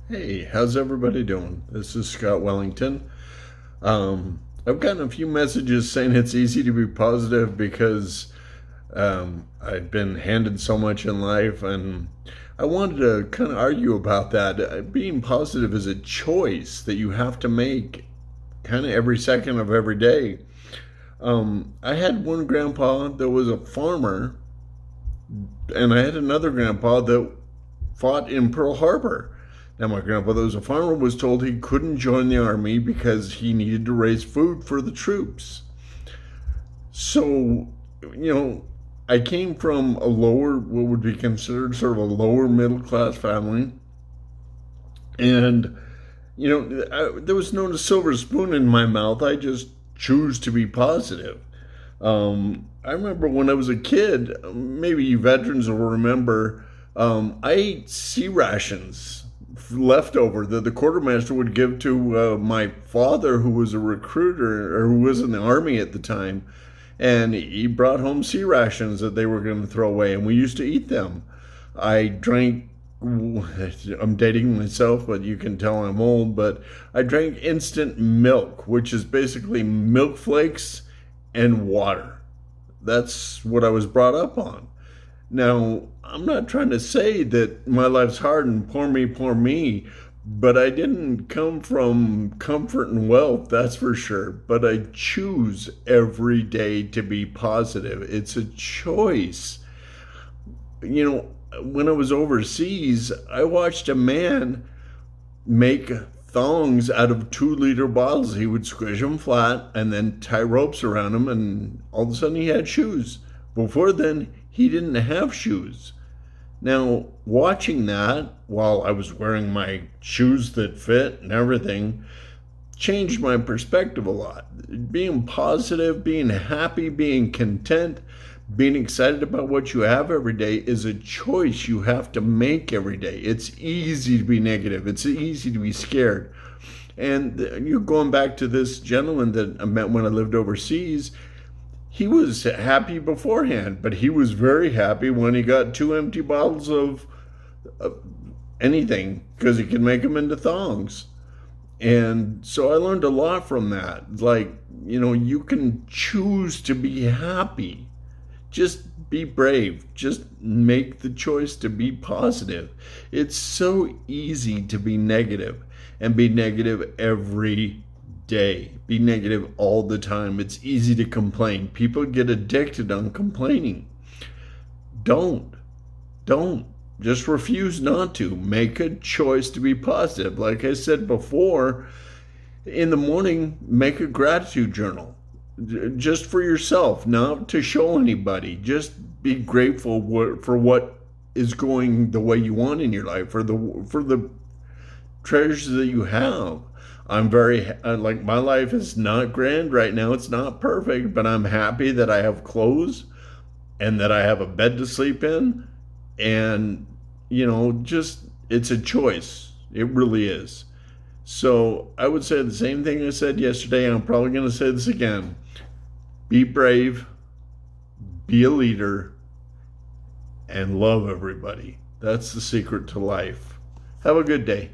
Hey, how's everybody doing? This is Scott Wellington. I've gotten a few messages saying it's easy to be positive because I've been handed so much in life, and I wanted to kind of argue about that. Being positive is a choice that you have to make kind of every second of every day. I had one grandpa that was a farmer, and I had another grandpa that fought in Pearl Harbor. Now, my grandpa, that was a farmer, was told he couldn't join the army because he needed to raise food for the troops. So, you know, I came from a lower, what would be considered sort of a lower middle class family. And, there was no silver spoon in my mouth. I just choose to be positive. I remember when I was a kid, maybe you veterans will remember, I ate sea rations leftover that the quartermaster would give to my father, who was a recruiter or who was in the army at the time. And he brought home sea rations that they were going to throw away, and we used to eat them. I drank, I'm dating myself, but you can tell I'm old, but I drank instant milk, which is basically milk flakes and water. That's what I was brought up on. Now, I'm not trying to say that my life's hard and poor me, but I didn't come from comfort and wealth, that's for sure. But I choose every day to be positive. It's a choice. When I was overseas, I watched a man make thongs out of 2 liter bottles. He would squish them flat and then tie ropes around them, and all of a sudden he had shoes. Before then, he didn't have shoes. Now, watching that while I was wearing my shoes that fit and everything changed my perspective a lot. Being positive, being happy, being content, being excited about what you have every day is a choice you have to make every day. It's easy to be negative, it's easy to be scared. And you're going back to this gentleman that I met when I lived overseas. He was happy beforehand, but he was very happy when he got 2 empty bottles of anything because he could make them into thongs. And so I learned a lot from that. Like, you can choose to be happy. Just be brave. Just make the choice to be positive. It's so easy to be negative and be negative every day. Be negative all the time. It's easy to complain. People get addicted on complaining. Don't. Don't. Just refuse not to. Make a choice to be positive. Like I said before, in the morning, make a gratitude journal. Just for yourself, not to show anybody. Just be grateful for what is going the way you want in your life, for the treasures that you have. I'm very, like, my life is not grand right now. It's not perfect, but I'm happy that I have clothes and that I have a bed to sleep in. And, just, it's a choice. It really is. So I would say the same thing I said yesterday. I'm probably going to say this again. Be brave, be a leader, and love everybody. That's the secret to life. Have a good day.